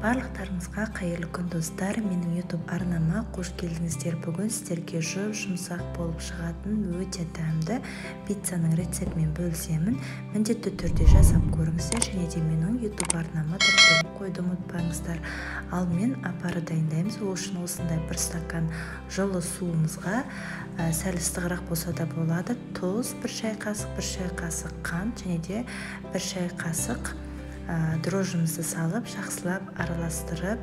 Барлықтарыңызға қайырлы күн достар, менің YouTube арнама қош келдіңіздер. Бүгін сіздерге жұмсақ болып шығатын өте дәмді пиццаның рецептімен бөлісемін. Міндетті түрде жасап көріңіздер, және де менің YouTube арнама тіркеліп қойды ұмытпаңыздар. Ал мен апары дайындаймыз. Ол үшін осындай бір стакан жылы суымызға сәл ыстығырақ болса да болады, тұз, бір шай қасық қант, және де бір шай қасық дрожжымызды салып, жақсылап араластырып,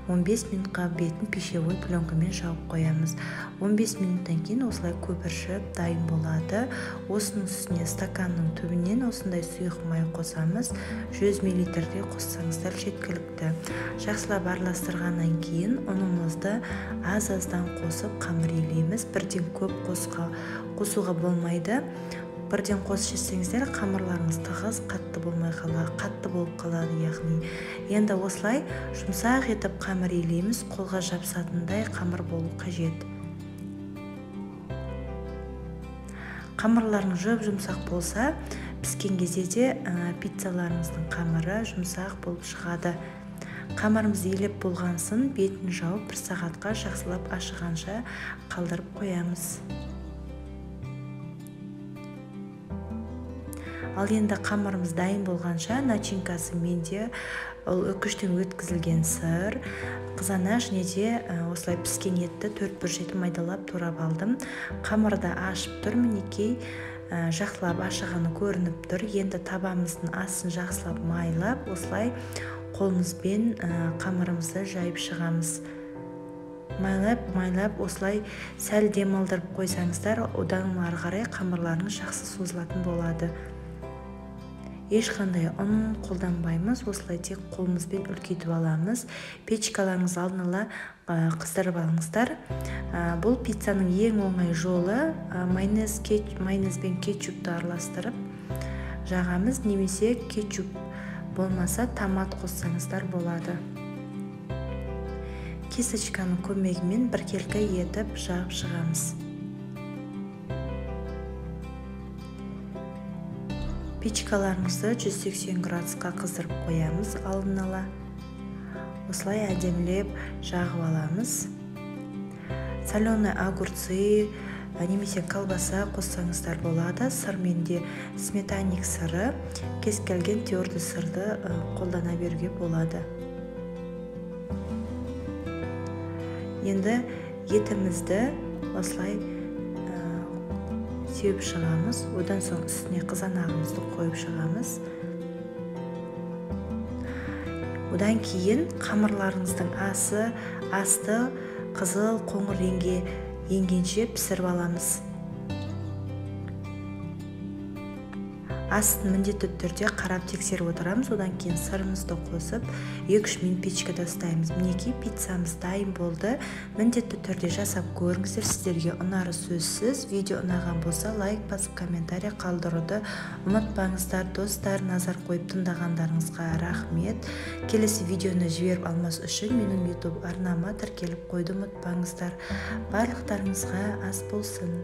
15 минутқа бетін пищевой пленкамен жауып қоямыз. 15 минуттан кейін осылай көпіршіп дайын болады. Осының үстіне стаканның түбінен осындай сұйық май қосамыз. 100 мл-де қоссаңыздар жеткілікті. Жақсылап араластырғаннан кейін ұнымызды аз-аздан қосып қамыр илейміз. Бірден көп қосуға болмайды. Бірден қосып жесеңіздер, қамырларыңыз тығыз, қатты болып қалады, яғни. Енді осылай жұмсақ етіп қамыр илейміз, қолға жабысатындай қамыр болу қажет. Қамырларыңыз жұмсақ болса, піскен кезде де пиццаларыңыздың қамыры жұмсақ болып шығады. Қамырымыз илеп болған соң бетін жауып 1 сағатқа жақсылап ашығанша қалдырып қоямыз. Ал енді қамырымыз дайын болғанша начинкасы менде үкіштен өткізілген сыр, қызана және де осылай піскен етті 4 жеті майдалап турап алдым. Қамырды ашып тұр, мінекей жақсылап ашығаны көрініп тұр. Енді табамыздың астын жақсылап майлап, осылай қолымызбен қамырымызды жайып шығамыз. Майлап, осылай сәл демалдырып қойсаңыздар, одан ары қарай қамырларыңыз жақсы созылатын болады. Ешқандай ұн қолданбаймыз, осылай тек қолымызбен үлкейтіп аламыз. Печкаларыңыз алдын ала қыздырып алыңыздар. Бұл пиццаның ең оңай жолы майонез бен кетчупты араластырып жағамыз, немесе кетчуп болмаса томат қоссаңыздар болады. Кесачканың көмегімен біркелкі етіп жағып шығамыз. Печкаларымызды 180 градусқа қыздырып қоямыз алдын ала. Осылай әдемілеп жағып аламыз. Соленый огурцы немесе колбаса қоссаңыздар болады. Сырмен де сметанник сыры, кез келген твердый сырды қолдана беруге болады. Енді етімізді осылай сеуіп шығамыз. Одан соң үстіне қызанағымызды қойып шығамыз. Одан кейін қамырларыңыздың асты қызыл қоңыр реңге енгенше пісіріп аламыз. Астын міндетті түрде қарап тексеріп отырамыз. Одан кейін сырымызды қосып 2-3 минут печкада ұстаймыз. Мінекей пиццамыз дайын болды. Міндетті түрде жасап көріңіздер, сіздерге ұнары сөзсіз. Видео ұнаған болса лайк басып комментарий қалдыруды ұмытпаңыздар. Достар, назар қойып тыңдағандарыңызға рахмет. Келесі видеоны жіберіп алмас үшін менің YouTube арнама тіркеліп қойды ұмытпаңыздар. Барлықтарыңызға ас болсын.